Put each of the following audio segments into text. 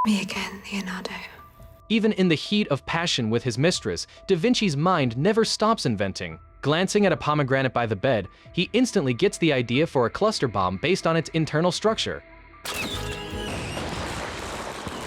Me again, Leonardo. Even in the heat of passion with his mistress, Da Vinci's mind never stops inventing. Glancing at a pomegranate by the bed, he instantly gets the idea for a cluster bomb based on its internal structure.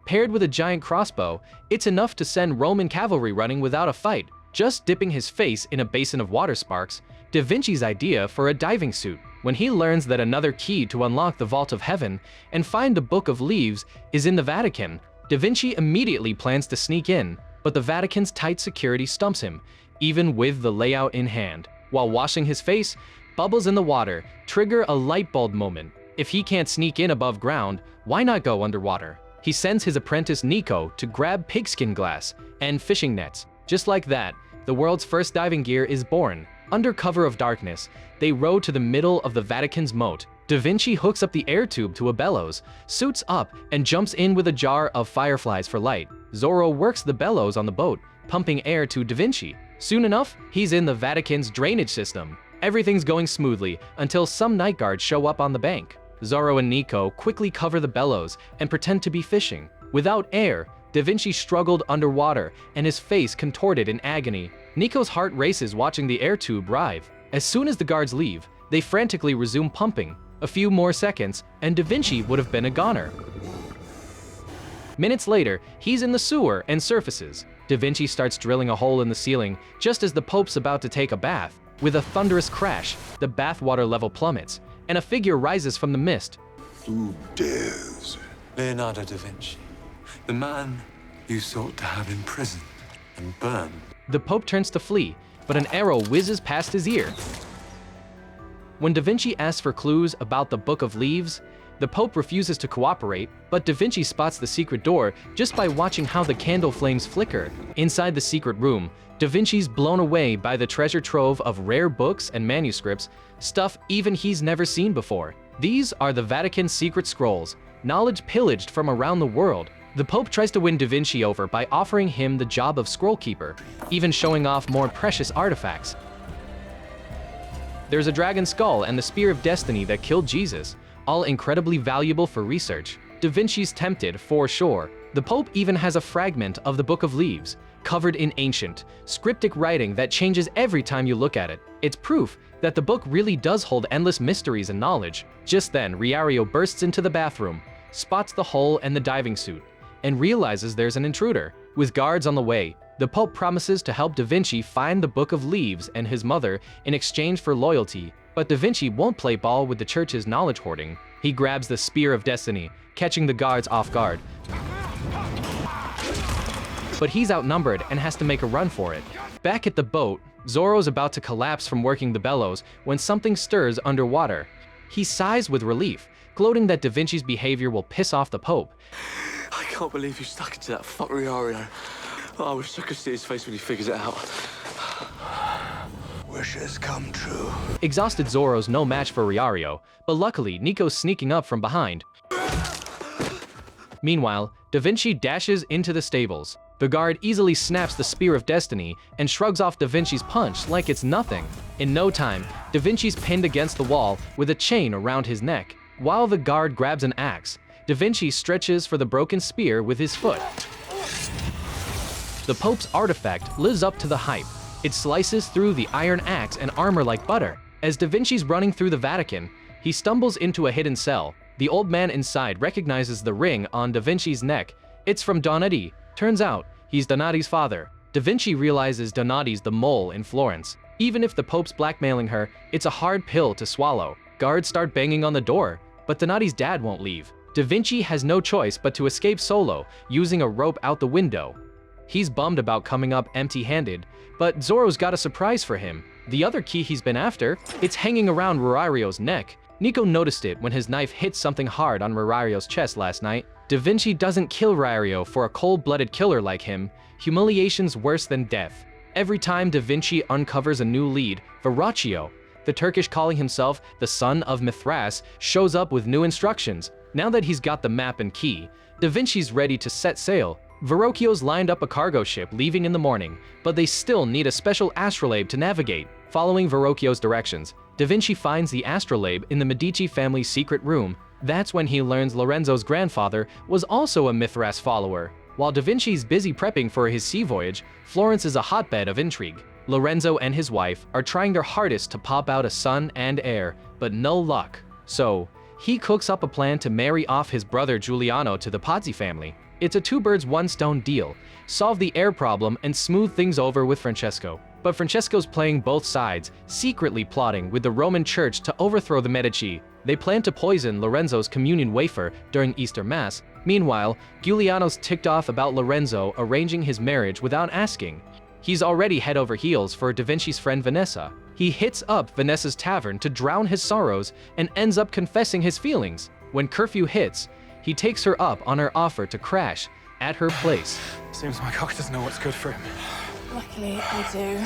Paired with a giant crossbow, it's enough to send Roman cavalry running without a fight. Just dipping his face in a basin of water sparks, Da Vinci's idea for a diving suit. When he learns that another key to unlock the Vault of Heaven and find the Book of Leaves is in the Vatican, Da Vinci immediately plans to sneak in, but the Vatican's tight security stumps him, even with the layout in hand. While washing his face, bubbles in the water trigger a light bulb moment. If he can't sneak in above ground, why not go underwater? He sends his apprentice Nico to grab pigskin glass and fishing nets. Just like that, the world's first diving gear is born. Under cover of darkness, they row to the middle of the Vatican's moat. Da Vinci hooks up the air tube to a bellows, suits up, and jumps in with a jar of fireflies for light. Zorro works the bellows on the boat, pumping air to Da Vinci. Soon enough, he's in the Vatican's drainage system. Everything's going smoothly until some night guards show up on the bank. Zorro and Nico quickly cover the bellows and pretend to be fishing. Without air, Da Vinci struggled underwater and his face contorted in agony. Nico's heart races watching the air tube writhe. As soon as the guards leave, they frantically resume pumping. A few more seconds, and Da Vinci would have been a goner. Minutes later, he's in the sewer and surfaces. Da Vinci starts drilling a hole in the ceiling just as the Pope's about to take a bath. With a thunderous crash, the bathwater level plummets, and a figure rises from the mist. Who dares? Leonardo da Vinci, the man you sought to have imprisoned and burned. The Pope turns to flee, but an arrow whizzes past his ear. When Da Vinci asks for clues about the Book of Leaves, the Pope refuses to cooperate, but Da Vinci spots the secret door just by watching how the candle flames flicker. Inside the secret room, Da Vinci's blown away by the treasure trove of rare books and manuscripts, stuff even he's never seen before. These are the Vatican's secret scrolls, knowledge pillaged from around the world. The Pope tries to win Da Vinci over by offering him the job of scroll keeper, even showing off more precious artifacts. There's a dragon skull and the spear of destiny that killed Jesus, all incredibly valuable for research. Da Vinci's tempted, for sure. The Pope even has a fragment of the Book of Leaves, covered in ancient, scriptic writing that changes every time you look at it. It's proof that the book really does hold endless mysteries and knowledge. Just then, Riario bursts into the bathroom, spots the hole and the diving suit, and realizes there's an intruder. With guards on the way, the Pope promises to help Da Vinci find the Book of Leaves and his mother in exchange for loyalty, but Da Vinci won't play ball with the church's knowledge hoarding. He grabs the Spear of Destiny, catching the guards off guard. But he's outnumbered and has to make a run for it. Back at the boat, Zorro's about to collapse from working the bellows when something stirs underwater. He sighs with relief, gloating that Da Vinci's behavior will piss off the Pope. I can't believe you stuck into that fuck Riario. Oh, I wish I could see his face when he figures it out. Wishes come true. Exhausted Zorro's no match for Riario, but luckily Nico's sneaking up from behind. Meanwhile, Da Vinci dashes into the stables. The guard easily snaps the Spear of Destiny and shrugs off Da Vinci's punch like it's nothing. In no time, Da Vinci's pinned against the wall with a chain around his neck. While the guard grabs an axe, Da Vinci stretches for the broken spear with his foot. The Pope's artifact lives up to the hype. It slices through the iron axe and armor like butter. As Da Vinci's running through the Vatican, he stumbles into a hidden cell. The old man inside recognizes the ring on Da Vinci's neck. It's from Donati. Turns out, he's Donati's father. Da Vinci realizes Donati's the mole in Florence. Even if the Pope's blackmailing her, it's a hard pill to swallow. Guards start banging on the door, but Donati's dad won't leave. Da Vinci has no choice but to escape solo, using a rope out the window. He's bummed about coming up empty-handed, but Zorro's got a surprise for him. The other key he's been after, it's hanging around Riario's neck. Nico noticed it when his knife hit something hard on Riario's chest last night. Da Vinci doesn't kill Riario for a cold-blooded killer like him. Humiliation's worse than death. Every time Da Vinci uncovers a new lead, Verrocchio, the Turkish calling himself the son of Mithras, shows up with new instructions. Now that he's got the map and key, Da Vinci's ready to set sail. Verrocchio's lined up a cargo ship leaving in the morning, but they still need a special astrolabe to navigate. Following Verrocchio's directions, Da Vinci finds the astrolabe in the Medici family's secret room. That's when he learns Lorenzo's grandfather was also a Mithras follower. While Da Vinci's busy prepping for his sea voyage, Florence is a hotbed of intrigue. Lorenzo and his wife are trying their hardest to pop out a son and heir, but no luck. So, he cooks up a plan to marry off his brother Giuliano to the Pazzi family. It's a two-birds-one-stone deal. Solve the heir problem and smooth things over with Francesco. But Francesco's playing both sides, secretly plotting with the Roman Church to overthrow the Medici. They plan to poison Lorenzo's communion wafer during Easter Mass. Meanwhile, Giuliano's ticked off about Lorenzo arranging his marriage without asking. He's already head over heels for Da Vinci's friend Vanessa. He hits up Vanessa's tavern to drown his sorrows and ends up confessing his feelings. When curfew hits, he takes her up on her offer to crash at her place. Seems my cock doesn't know what's good for him. Luckily, I do.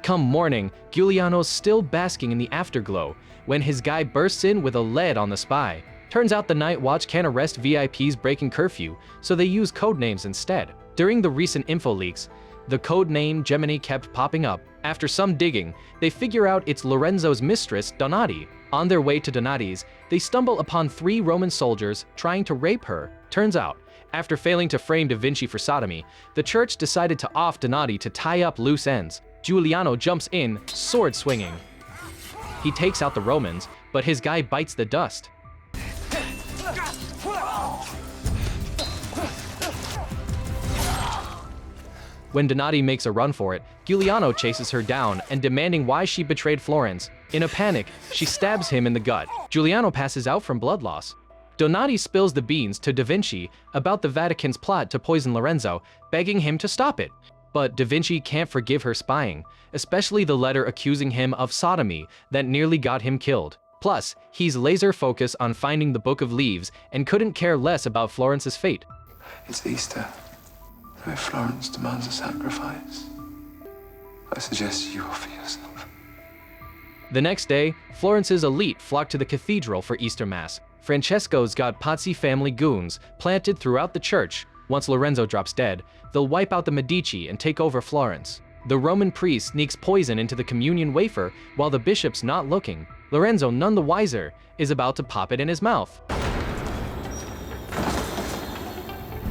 Come morning, Giuliano's still basking in the afterglow when his guy bursts in with a lead on the spy. Turns out the night watch can't arrest VIPs breaking curfew, so they use code names instead. During the recent info leaks, the code name Gemini kept popping up. After some digging, they figure out it's Lorenzo's mistress, Donati. On their way to Donati's, they stumble upon 3 Roman soldiers trying to rape her. Turns out, after failing to frame Da Vinci for sodomy, the church decided to off Donati to tie up loose ends. Giuliano jumps in, sword swinging. He takes out the Romans, but his guy bites the dust. When Donati makes a run for it, Giuliano chases her down and demanding why she betrayed Florence. In a panic, she stabs him in the gut. Giuliano passes out from blood loss. Donati spills the beans to Da Vinci about the Vatican's plot to poison Lorenzo, begging him to stop it. But Da Vinci can't forgive her spying, especially the letter accusing him of sodomy that nearly got him killed. Plus, he's laser focused on finding the Book of Leaves and couldn't care less about Florence's fate. It's Easter. So if Florence demands a sacrifice, I suggest you offer yourself. The next day, Florence's elite flock to the cathedral for Easter Mass. Francesco's got Pazzi family goons planted throughout the church. Once Lorenzo drops dead, they'll wipe out the Medici and take over Florence. The Roman priest sneaks poison into the communion wafer while the bishop's not looking. Lorenzo, none the wiser, is about to pop it in his mouth.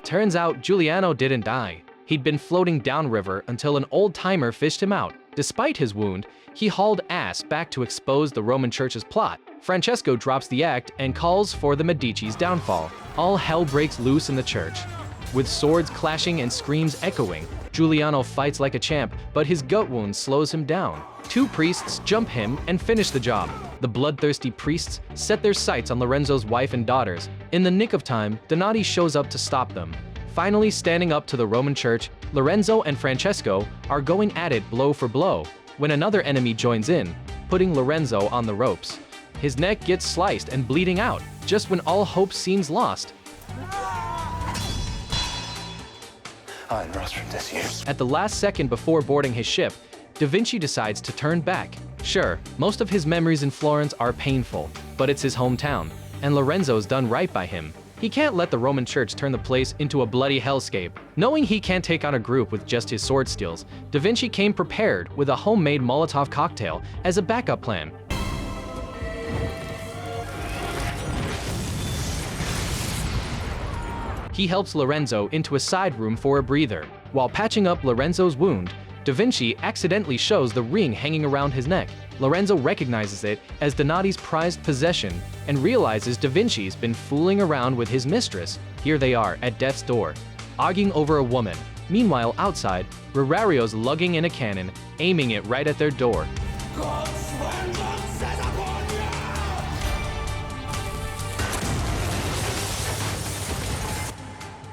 Turns out Giuliano didn't die. He'd been floating downriver until an old-timer fished him out. Despite his wound, he hauled ass back to expose the Roman Church's plot. Francesco drops the act and calls for the Medici's downfall. All hell breaks loose in the church. With swords clashing and screams echoing, Giuliano fights like a champ, but his gut wound slows him down. 2 priests jump him and finish the job. The bloodthirsty priests set their sights on Lorenzo's wife and daughters. In the nick of time, Donati shows up to stop them. Finally standing up to the Roman Church, Lorenzo and Francesco are going at it blow for blow, when another enemy joins in, putting Lorenzo on the ropes. His neck gets sliced and bleeding out, just when all hope seems lost. At the last second before boarding his ship, Da Vinci decides to turn back. Sure, most of his memories in Florence are painful, but it's his hometown, and Lorenzo's done right by him. He can't let the Roman Church turn the place into a bloody hellscape. Knowing he can't take on a group with just his sword skills, Da Vinci came prepared with a homemade Molotov cocktail as a backup plan. He helps Lorenzo into a side room for a breather. While patching up Lorenzo's wound, Da Vinci accidentally shows the ring hanging around his neck. Lorenzo recognizes it as Donati's prized possession and realizes Da Vinci's been fooling around with his mistress. Here they are at death's door, arguing over a woman. Meanwhile, outside, Rurario's lugging in a cannon, aiming it right at their door.